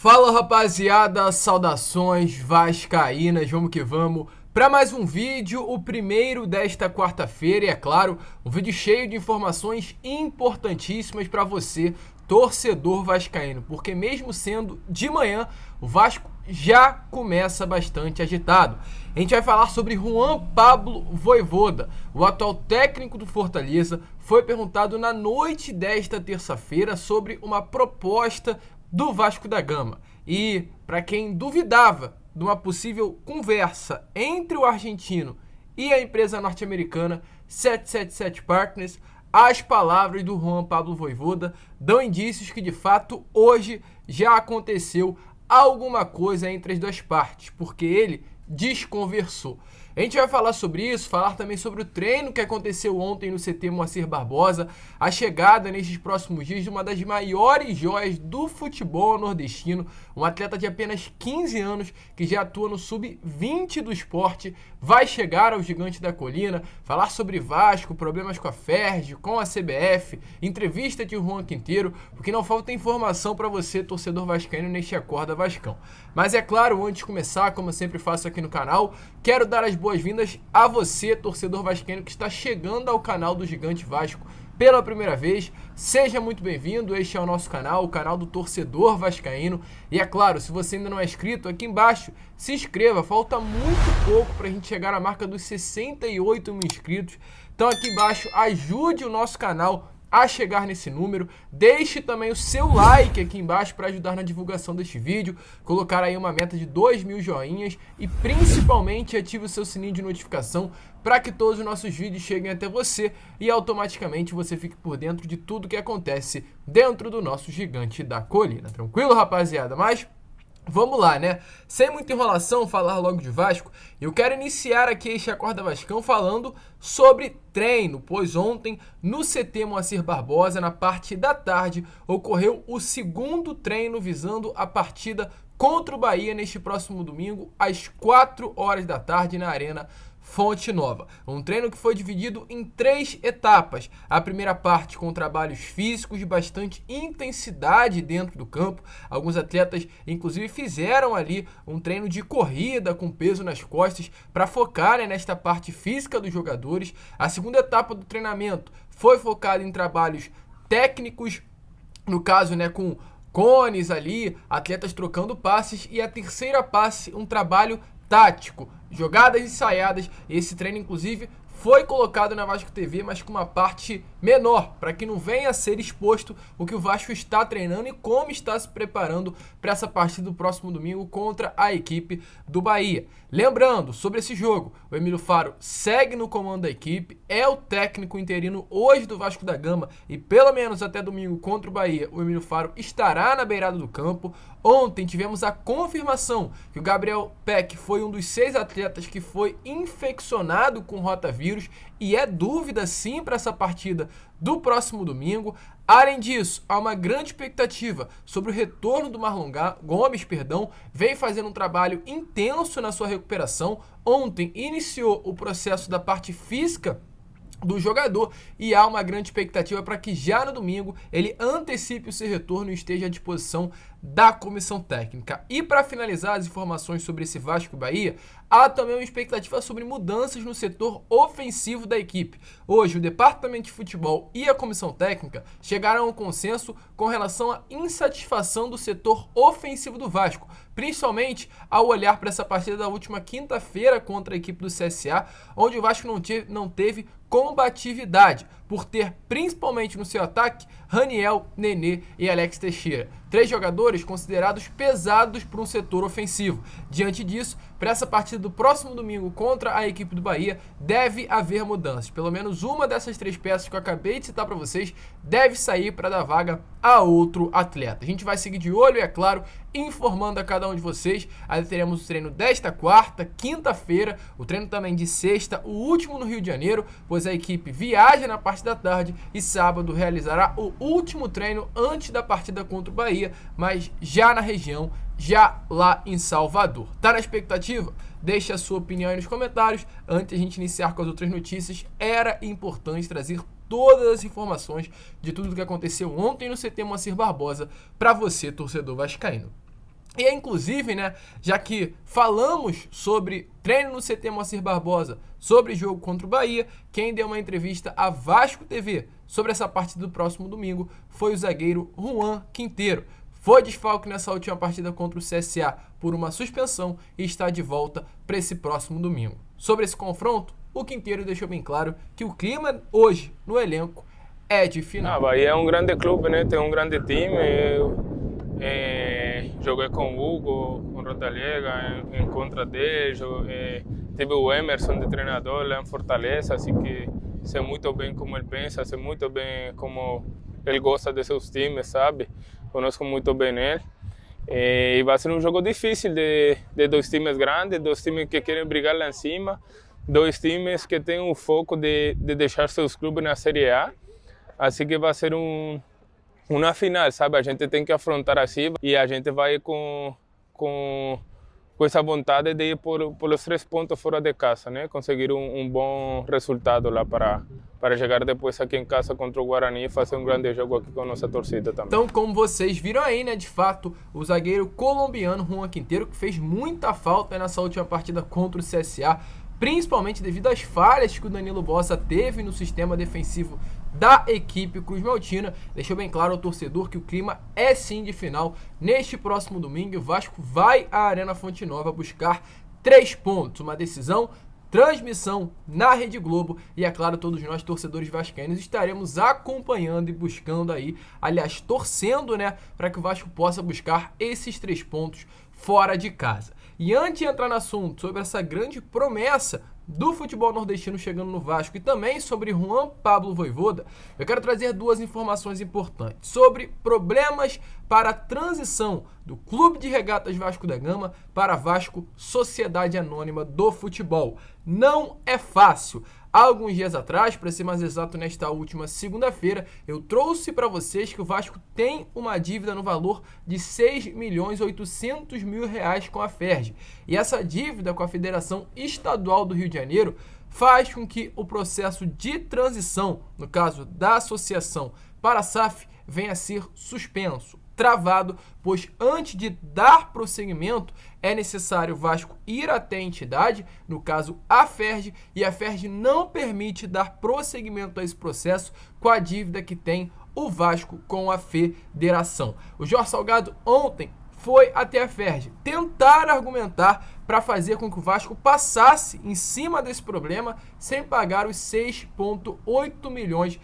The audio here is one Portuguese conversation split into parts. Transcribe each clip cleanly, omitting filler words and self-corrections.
Fala rapaziada, saudações vascaínas, vamos que vamos para mais um vídeo, o primeiro desta quarta-feira e é claro, um vídeo cheio de informações importantíssimas para você, torcedor vascaíno, porque mesmo sendo de manhã, o Vasco já começa bastante agitado. A gente vai falar sobre Juan Pablo Vojvoda, o atual técnico do Fortaleza, foi perguntado na noite desta terça-feira sobre uma proposta do Vasco da Gama. E, para quem duvidava de uma possível conversa entre o argentino e a empresa norte-americana 777 Partners, as palavras do Juan Pablo Vojvoda dão indícios que, de fato, hoje já aconteceu alguma coisa entre as duas partes, porque ele desconversou. A gente vai falar sobre isso, falar também sobre o treino que aconteceu ontem no CT Moacir Barbosa, a chegada nestes próximos dias de uma das maiores joias do futebol nordestino, um atleta de apenas 15 anos que já atua no sub-20 do esporte, vai chegar ao Gigante da Colina, falar sobre Vasco, problemas com a Ferj, com a CBF, entrevista de Juan Quinteiro, porque não falta informação para você, torcedor vascaíno, neste Acorda Vascão. Mas é claro, antes de começar, como eu sempre faço aqui no canal, quero dar as boas-vindas a você, torcedor vascaíno, que está chegando ao canal do Gigante Vasco pela primeira vez. Seja muito bem-vindo, este é o nosso canal, o canal do torcedor vascaíno. E é claro, se você ainda não é inscrito, aqui embaixo se inscreva, falta muito pouco para a gente chegar à marca dos 68 mil inscritos. Então aqui embaixo ajude o nosso canal a chegar nesse número, deixe também o seu like aqui embaixo para ajudar na divulgação deste vídeo, colocar aí uma meta de 2.000 joinhas e principalmente ative o seu sininho de notificação para que todos os nossos vídeos cheguem até você e automaticamente você fique por dentro de tudo que acontece dentro do nosso Gigante da Colina. Tranquilo, rapaziada? Mas vamos lá, né? Sem muita enrolação, falar logo de Vasco. Eu quero iniciar aqui este Acorda Vascão falando sobre treino, pois ontem no CT Moacir Barbosa, na parte da tarde, ocorreu o segundo treino visando a partida contra o Bahia neste próximo domingo, às 4 horas da tarde, na Arena Fonte Nova. Um treino que foi dividido em 3 etapas. A primeira parte com trabalhos físicos de bastante intensidade dentro do campo. Alguns atletas, inclusive, fizeram ali um treino de corrida com peso nas costas para focar, né, nesta parte física dos jogadores. A segunda etapa do treinamento foi focada em trabalhos técnicos, no caso, né, com cones ali, atletas trocando passes. E a terceira passe, um trabalho tático, jogadas ensaiadas. Esse treino, inclusive, foi colocado na Vasco TV, mas com uma parte menor, para que não venha a ser exposto o que o Vasco está treinando e como está se preparando para essa partida do próximo domingo contra a equipe do Bahia. Lembrando, sobre esse jogo, o Emílio Faro segue no comando da equipe, é o técnico interino hoje do Vasco da Gama e pelo menos até domingo contra o Bahia, o Emílio Faro estará na beirada do campo. Ontem tivemos a confirmação que o Gabriel Peck foi um dos 6 atletas que foi infeccionado com rotavírus e é dúvida sim para essa partida do próximo domingo. Além disso, há uma grande expectativa sobre o retorno do Marlon Gomes, vem fazendo um trabalho intenso na sua recuperação. Ontem iniciou o processo da parte física do jogador e há uma grande expectativa para que já no domingo ele antecipe o seu retorno e esteja à disposição da comissão técnica. E para finalizar as informações sobre esse Vasco e Bahia, há também uma expectativa sobre mudanças no setor ofensivo da equipe. Hoje, o departamento de futebol e a comissão técnica chegaram a um consenso com relação à insatisfação do setor ofensivo do Vasco, principalmente ao olhar para essa partida da última quinta-feira contra a equipe do CSA, onde o Vasco não teve combatividade, por ter principalmente no seu ataque Raniel, Nenê e Alex Teixeira. 3 jogadores considerados pesados para um setor ofensivo. Diante disso, para essa partida do próximo domingo contra a equipe do Bahia, deve haver mudanças. Pelo menos uma dessas 3 peças que eu acabei de citar para vocês deve sair para dar vaga a outro atleta. A gente vai seguir de olho e, é claro, informando a cada um de vocês. Aí teremos o treino desta quarta, quinta-feira, o treino também de sexta, o último no Rio de Janeiro, pois a equipe viaja na parte da tarde e sábado realizará o último treino antes da partida contra o Bahia, mas já na região, já lá em Salvador. Tá na expectativa? Deixe a sua opinião aí nos comentários. Antes de a gente iniciar com as outras notícias, era importante trazer todas as informações de tudo o que aconteceu ontem no CT Moacir Barbosa para você, torcedor vascaíno. E é inclusive, né, já que falamos sobre treino no CT Moacir Barbosa, sobre jogo contra o Bahia, quem deu uma entrevista à Vasco TV sobre essa partida do próximo domingo foi o zagueiro Juan Quinteiro. Foi desfalque nessa última partida contra o CSA por uma suspensão e está de volta para esse próximo domingo. Sobre esse confronto, o Quinteiro deixou bem claro que o clima hoje no elenco é de final. Bahia é um grande clube, né? Tem um grande time. Joguei com o Hugo, com o Rodallega, em contra dele. Tive o Emerson de treinador lá em Fortaleza, assim que sei muito bem como ele pensa, sei muito bem como ele gosta de seus times, sabe? Conheço muito bem ele. E vai ser um jogo difícil de dois times grandes, dois times que querem brigar lá em cima, dois times que têm o foco de deixar seus clubes na Série A. Assim que vai ser uma final, sabe? A gente tem que afrontar assim e a gente vai com essa vontade de ir por os 3 pontos fora de casa, né? Conseguir um bom resultado lá para chegar depois aqui em casa contra o Guarani e fazer um grande jogo aqui com a nossa torcida também. Então, como vocês viram aí, né, de fato, o zagueiro colombiano Juan Quinteiro, que fez muita falta nessa última partida contra o CSA, principalmente devido às falhas que o Danilo Bossa teve no sistema defensivo da equipe Cruz Maltina, deixou bem claro ao torcedor que o clima é sim de final. Neste próximo domingo, o Vasco vai à Arena Fonte Nova buscar 3 pontos, uma decisão, transmissão na Rede Globo e, é claro, todos nós, torcedores vascaínos, estaremos acompanhando e buscando aí, aliás, torcendo, né, para que o Vasco possa buscar esses 3 pontos fora de casa. E antes de entrar no assunto sobre essa grande promessa do futebol nordestino chegando no Vasco e também sobre Juan Pablo Vojvoda, eu quero trazer 2 informações importantes sobre problemas para a transição do Clube de Regatas Vasco da Gama para Vasco Sociedade Anônima do Futebol. Não é fácil. Há alguns dias atrás, para ser mais exato, nesta última segunda-feira, eu trouxe para vocês que o Vasco tem uma dívida no valor de R$6.800.000 com a Ferj. E essa dívida com a Federação Estadual do Rio de Janeiro faz com que o processo de transição, no caso da associação para a SAF, venha a ser suspenso, travado, pois antes de dar prosseguimento é necessário o Vasco ir até a entidade, no caso a Ferj, e a Ferj não permite dar prosseguimento a esse processo com a dívida que tem o Vasco com a federação. O Jorge Salgado ontem foi até a Ferj tentar argumentar para fazer com que o Vasco passasse em cima desse problema sem pagar os R$6.8 milhões,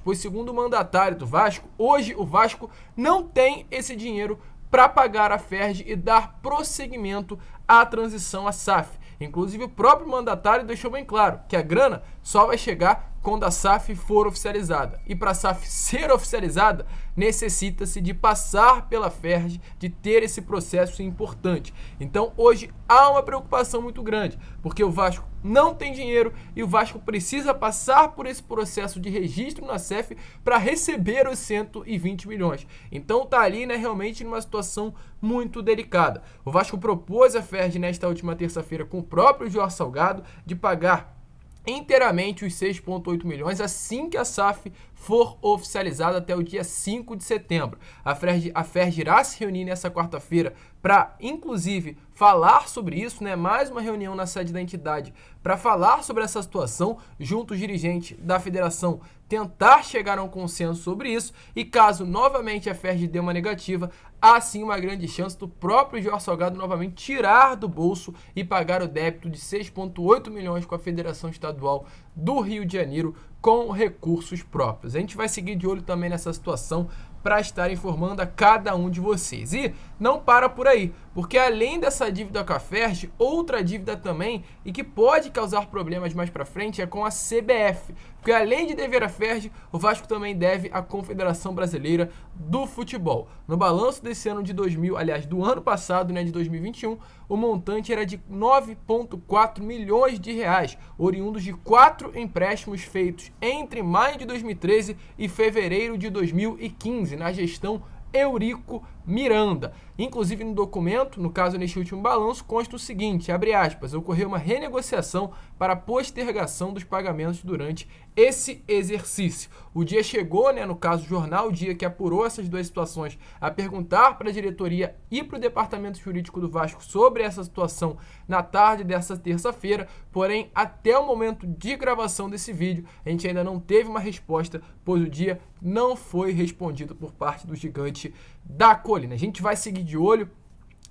pois segundo o mandatário do Vasco, hoje o Vasco não tem esse dinheiro para pagar a Ferj e dar prosseguimento à transição à SAF. Inclusive o próprio mandatário deixou bem claro que a grana só vai chegar quando a SAF for oficializada. E para a SAF ser oficializada, necessita-se de passar pela Ferj, de ter esse processo importante. Então hoje há uma preocupação muito grande, porque o Vasco não tem dinheiro e o Vasco precisa passar por esse processo de registro na SAF para receber os 120 milhões. Então tá ali, né, realmente numa situação muito delicada. O Vasco propôs a Ferj nesta última terça-feira com o próprio Jorge Salgado de pagar inteiramente os 6,8 milhões assim que a SAF for oficializada até o dia 5 de setembro. A Ferj irá se reunir nessa quarta-feira para, inclusive, falar sobre isso, né? Mais uma reunião na sede da entidade para falar sobre essa situação, junto aos dirigentes da federação tentar chegar a um consenso sobre isso, e caso novamente a Ferj dê uma negativa, há sim uma grande chance do próprio Jorge Salgado novamente tirar do bolso e pagar o débito de 6,8 milhões com a Federação Estadual do Rio de Janeiro com recursos próprios. A gente vai seguir de olho também nessa situação para estar informando a cada um de vocês. E não para por aí, porque além dessa dívida com a Ferj, outra dívida também e que pode causar problemas mais para frente é com a CBF. Porque além de dever a Ferj, o Vasco também deve à Confederação Brasileira do Futebol. No balanço desse ano de do ano passado, né, de 2021, o montante era de 9,4 milhões de reais, oriundos de 4 empréstimos feitos entre maio de 2013 e fevereiro de 2015, na gestão Eurico Miranda. Inclusive no documento, no caso neste último balanço, consta o seguinte, abre aspas, ocorreu uma renegociação para postergação dos pagamentos durante esse exercício. O dia chegou, no caso o jornal, o dia que apurou essas duas situações, a perguntar para a diretoria e para o departamento jurídico do Vasco sobre essa situação na tarde dessa terça-feira, porém até o momento de gravação desse vídeo, a gente ainda não teve uma resposta, pois o dia não foi respondido por parte do gigante da colina. A gente vai seguir de olho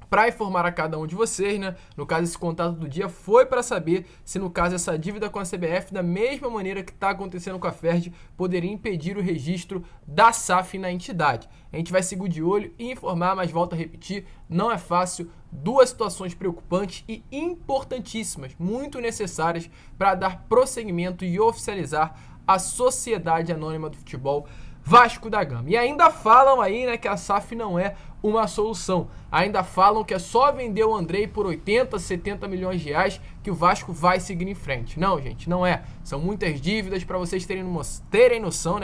para informar a cada um de vocês, No caso, esse contato do dia foi para saber se, no caso, essa dívida com a CBF, da mesma maneira que está acontecendo com a FERJ, poderia impedir o registro da SAF na entidade. A gente vai seguir de olho e informar, mas volto a repetir, não é fácil. Duas situações preocupantes e importantíssimas, muito necessárias para dar prosseguimento e oficializar a Sociedade Anônima do Futebol Vasco da Gama. E ainda falam aí, que a SAF não é uma solução. Ainda falam que é só vender o Andrei por 80, 70 milhões de reais que o Vasco vai seguir em frente. Não, gente, não é. São muitas dívidas, para vocês terem noção,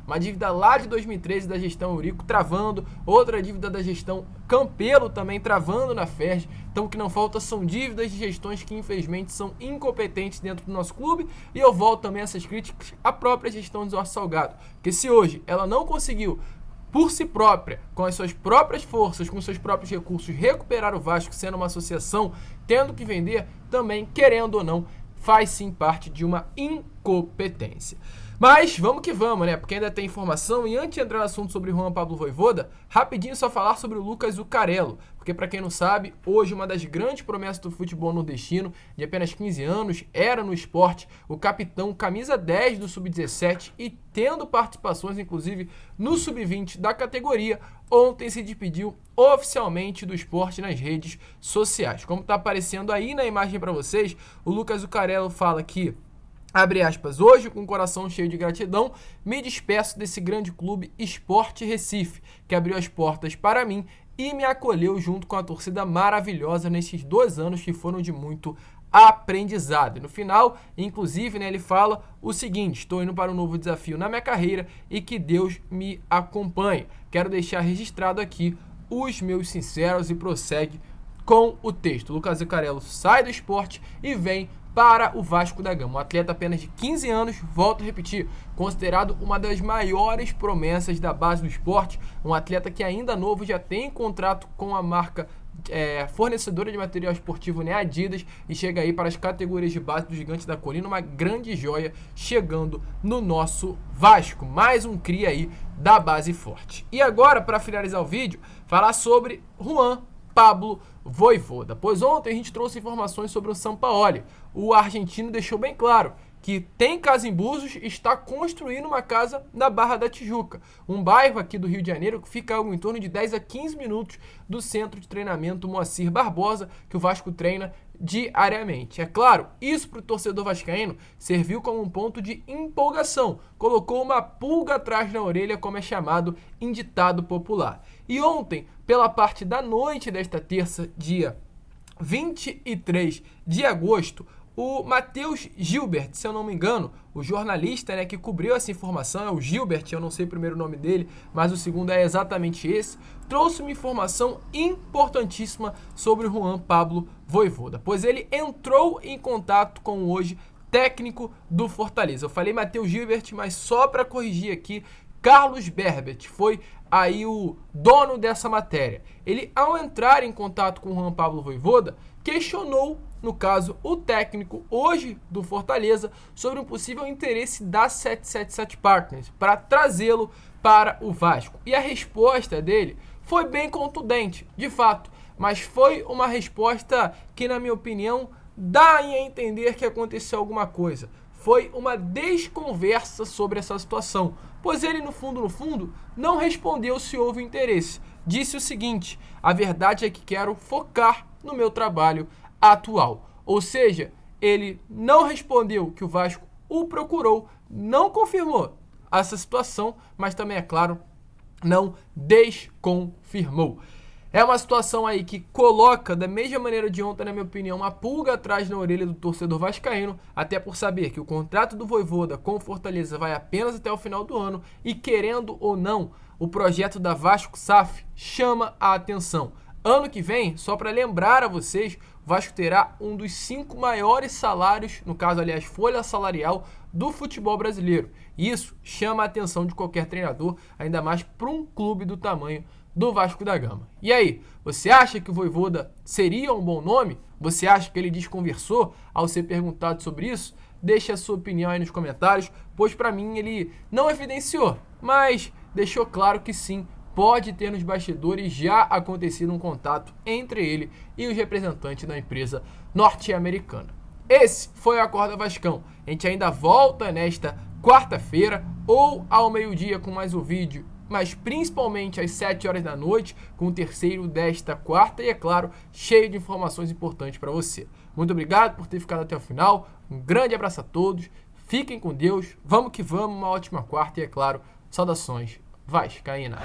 uma dívida lá de 2013 da gestão Eurico travando, outra dívida da gestão Campelo também travando na FERJ. Então o que não falta são dívidas de gestões que infelizmente são incompetentes dentro do nosso clube, e eu volto também a essas críticas à própria gestão do Jorge Salgado, porque se hoje ela não conseguiu por si própria, com as suas próprias forças, com seus próprios recursos, recuperar o Vasco sendo uma associação, tendo que vender, também, querendo ou não, faz sim parte de uma incompetência. Mas vamos que vamos, Porque ainda tem informação. E antes de entrar no assunto sobre Juan Pablo Vojvoda, rapidinho só falar sobre o Lucas Zuccarello. Porque, para quem não sabe, hoje uma das grandes promessas do futebol nordestino, de apenas 15 anos, era no esporte, o capitão camisa 10 do Sub-17 e tendo participações, inclusive, no Sub-20 da categoria, ontem se despediu oficialmente do esporte nas redes sociais. Como está aparecendo aí na imagem para vocês, o Lucas Zuccarello fala que, abre aspas, hoje, com o coração cheio de gratidão, me despeço desse grande clube Sport Recife, que abriu as portas para mim e me acolheu junto com a torcida maravilhosa nesses 2 anos que foram de muito aprendizado. E no final, inclusive, ele fala o seguinte: estou indo para um novo desafio na minha carreira e que Deus me acompanhe. Quero deixar registrado aqui os meus sinceros, e prossegue com o texto. Lucas Zuccarello sai do esporte e vem para o Vasco da Gama. Um atleta apenas de 15 anos, volto a repetir, considerado uma das maiores promessas da base do esporte, um atleta que ainda novo já tem contrato com a marca fornecedora de material esportivo, Adidas, e chega aí para as categorias de base do Gigante da Colina, uma grande joia chegando no nosso Vasco, mais um cria aí da base forte. E agora, para finalizar o vídeo, falar sobre Juan Pablo Vojvoda, pois ontem a gente trouxe informações sobre o Sampaoli. O argentino deixou bem claro que tem casa em Búzios e está construindo uma casa na Barra da Tijuca, um bairro aqui do Rio de Janeiro que fica algo em torno de 10 a 15 minutos do centro de treinamento Moacir Barbosa, que o Vasco treina diariamente. É claro, isso para o torcedor vascaíno serviu como um ponto de empolgação, colocou uma pulga atrás na orelha, como é chamado em ditado popular. E ontem, pela parte da noite desta terça, dia 23 de agosto, o Matheus Gilbert, se eu não me engano, o jornalista que cobriu essa informação, é o Gilbert, eu não sei o primeiro nome dele, mas o segundo é exatamente esse, trouxe uma informação importantíssima sobre o Juan Pablo Vojvoda, pois ele entrou em contato com o hoje técnico do Fortaleza. Eu falei Matheus Gilbert, mas só para corrigir aqui, Carlos Berbet foi aí o dono dessa matéria. Ele, ao entrar em contato com o Juan Pablo Vojvoda, questionou, no caso, o técnico hoje do Fortaleza sobre um possível interesse da 777 Partners para trazê-lo para o Vasco. E a resposta dele foi bem contundente, de fato, mas foi uma resposta que, na minha opinião, dá a entender que aconteceu alguma coisa. Foi uma desconversa sobre essa situação, pois ele, no fundo, não respondeu se houve interesse. Disse o seguinte: a verdade é que quero focar no meu trabalho atual. Ou seja, ele não respondeu que o Vasco o procurou, não confirmou essa situação, mas também, é claro, não desconfirmou. É uma situação aí que coloca, da mesma maneira de ontem, na minha opinião, uma pulga atrás na orelha do torcedor vascaíno, até por saber que o contrato do Vojvoda com o Fortaleza vai apenas até o final do ano e, querendo ou não, o projeto da Vasco SAF chama a atenção. Ano que vem, só para lembrar a vocês, o Vasco terá um dos 5 maiores salários, no caso, aliás, folha salarial do futebol brasileiro. Isso chama a atenção de qualquer treinador, ainda mais para um clube do tamanho do Vasco da Gama. E aí, você acha que o Vojvoda seria um bom nome? Você acha que ele desconversou ao ser perguntado sobre isso? Deixe a sua opinião aí nos comentários, pois para mim ele não evidenciou, mas deixou claro que sim, pode ter nos bastidores já acontecido um contato entre ele e os representantes da empresa norte-americana. Esse foi o Acorda Vascão. A gente ainda volta nesta quarta-feira ou ao meio-dia com mais um vídeo, mas principalmente às 7 horas da noite, com o terceiro desta quarta e, é claro, cheio de informações importantes para você. Muito obrigado por ter ficado até o final, um grande abraço a todos, fiquem com Deus, vamos que vamos, uma ótima quarta e, é claro, saudações vascaínas.